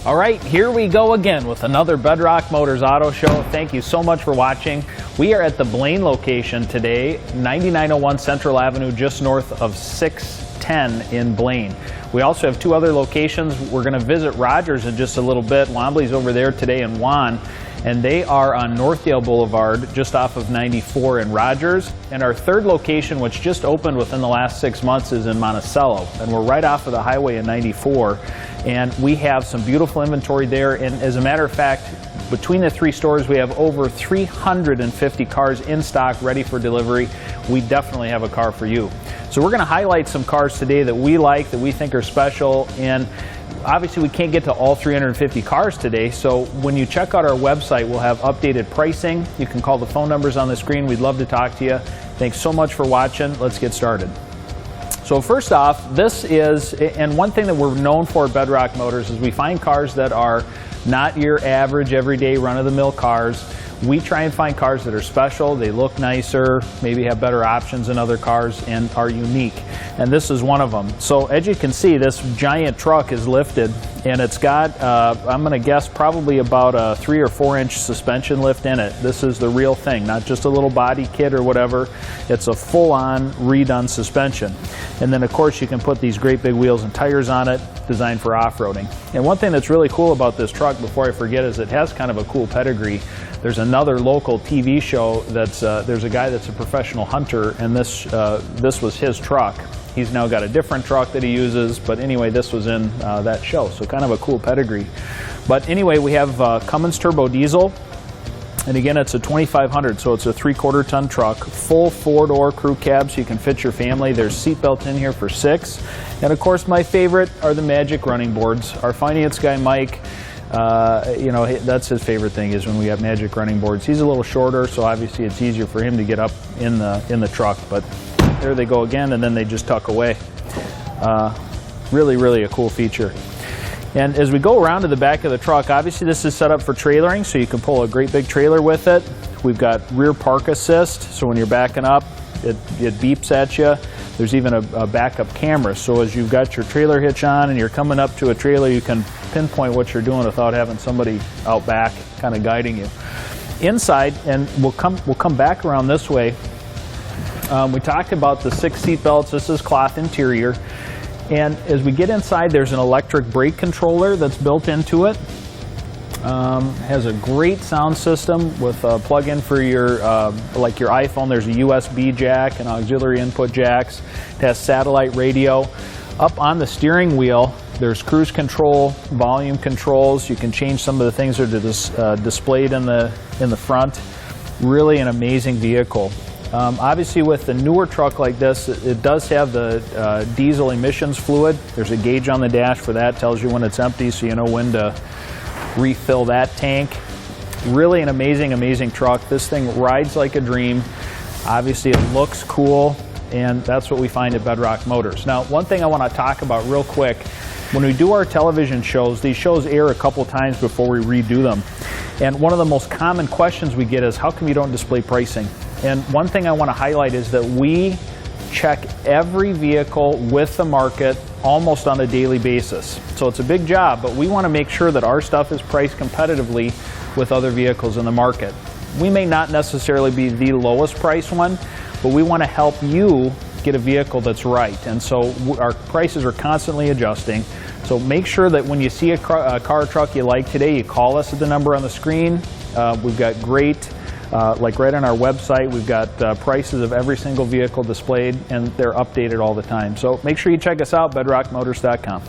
All right, here we go again with another Bedrock Motors Auto Show. Thank you so much for watching. We are at the Blaine location today, 9901 Central Avenue, just north of 610 in Blaine. We also have two other locations. We're going to visit Rogers in just a little bit. Wombly's over there today in Juan, and they are on Northdale Blvd, just off of 94 in Rogers. And our third location, which just opened within the last 6 months, is in Monticello, and we're right off of the highway in 94. And we have some beautiful inventory there, and as a matter of fact, between the three stores we have over 350 cars in stock ready for delivery. We definitely have a car for you. So we're going to highlight some cars today that we like, that we think are special, and obviously we can't get to all 350 cars today, so when you check out our website we'll have updated pricing. You can call the phone numbers on the screen. We'd love to talk to you. Thanks so much for watching. Let's get started. So first off, this is, and one thing that we're known for at Bedrock Motors is we find cars that are not your average everyday run-of-the-mill cars. We try and find cars that are special, they look nicer, maybe have better options than other cars, and are unique. And this is one of them. So as you can see, this giant truck is lifted, and it's got, I'm going to guess, probably about a 3 or 4 inch suspension lift in it. This is the real thing, not just a little body kit or whatever. It's a full-on redone suspension. And then of course you can put these great big wheels and tires on it, designed for off-roading. And one thing that's really cool about this truck, before I forget, is it has kind of a cool pedigree. There's another local TV show that's, there's a guy that's a professional hunter, and this was his truck. He's now got a different truck that he uses, but anyway, this was in that show, so kind of a cool pedigree. But anyway, we have Cummins turbo diesel, and again, it's a 2500, so it's a 3/4 ton truck, full 4-door crew cab, so you can fit your family. There's seat belts in here for 6, and of course, my favorite are the magic running boards. Our finance guy, Mike, you know, that's his favorite thing, is when we have magic running boards. He's a little shorter, so obviously it's easier for him to get up in the truck, but there they go again, and then they just tuck away. Really a cool feature. And as we go around to the back of the truck, obviously this is set up for trailering, so you can pull a great big trailer with it. We've got rear park assist, so when you're backing up, it beeps at you. There's even a backup camera, so as you've got your trailer hitch on and you're coming up to a trailer, you can pinpoint what you're doing without having somebody out back kind of guiding you. Inside, and we'll come back around this way. We talked about the 6 seat belts. This is cloth interior, and as we get inside, there's an electric brake controller that's built into it. Has a great sound system with a plug-in for your like your iPhone. There's a USB jack and auxiliary input jacks. It has satellite radio. Up on the steering wheel, there's cruise control, volume controls. You can change some of the things that are displayed in the front. Really an amazing vehicle. Obviously, with the newer truck like this, it does have the diesel emissions fluid. There's a gauge on the dash for that. Tells you when it's empty, so you know when to refill that tank. Really an amazing truck. This thing rides like a dream. Obviously, it looks cool, and that's what we find at Bedrock Motors. Now, one thing I want to talk about real quick, when we do our television shows, these shows air a couple times before we redo them. And one of the most common questions we get is, how come you don't display pricing? And one thing I want to highlight is that we check every vehicle with the market almost on a daily basis. So it's a big job, but we want to make sure that our stuff is priced competitively with other vehicles in the market. We may not necessarily be the lowest price one, but we want to help you get a vehicle that's right. And so our prices are constantly adjusting. So make sure that when you see a car or truck you like today, you call us at the number on the screen. We've got great, like right on our website, we've got prices of every single vehicle displayed, and they're updated all the time. So make sure you check us out, bedrockmotors.com.